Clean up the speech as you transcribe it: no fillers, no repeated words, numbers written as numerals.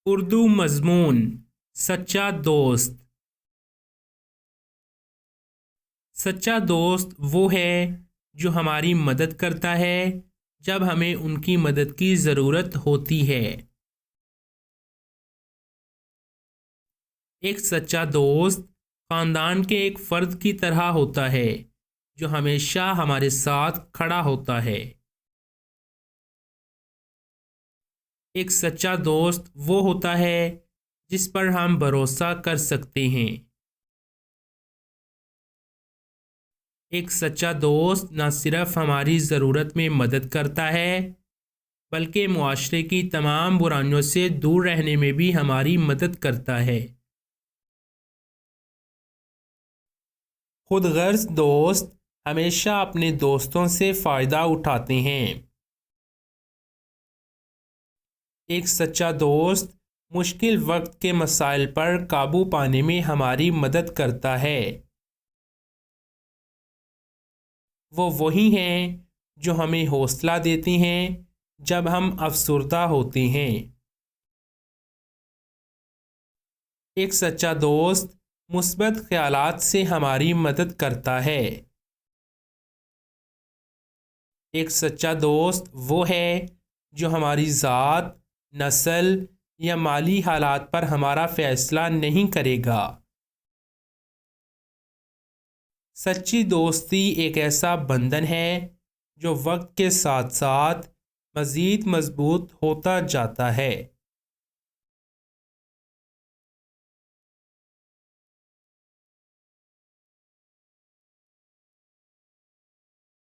उर्दू मज़मून। सच्चा दोस्त। सच्चा दोस्त वो है जो हमारी मदद करता है जब हमें उनकी मदद की ज़रूरत होती है। एक सच्चा दोस्त ख़ानदान के एक फ़र्द की तरह होता है जो हमेशा हमारे साथ खड़ा होता है। एक सच्चा दोस्त वो होता है जिस पर हम भरोसा कर सकते हैं। एक सच्चा दोस्त न सिर्फ हमारी ज़रूरत में मदद करता है बल्कि मुआशरे की तमाम बुराइयों से दूर रहने में भी हमारी मदद करता है। खुदगर्ज़ दोस्त हमेशा अपने दोस्तों से फ़ायदा उठाते हैं। एक सच्चा दोस्त मुश्किल वक्त के मसाइल पर काबू पाने में हमारी मदद करता है। वो वही हैं जो हमें हौसला देते हैं जब हम अफसरदा होते हैं। एक सच्चा दोस्त मुस्बत ख्यालात से हमारी मदद करता है। एक सच्चा दोस्त वो है जो हमारी ज़ात, नस्ल या माली हालात पर हमारा फ़ैसला नहीं करेगा। सच्ची दोस्ती एक ऐसा बंधन है जो वक्त के साथ साथ मज़ीद मज़बूत होता जाता है।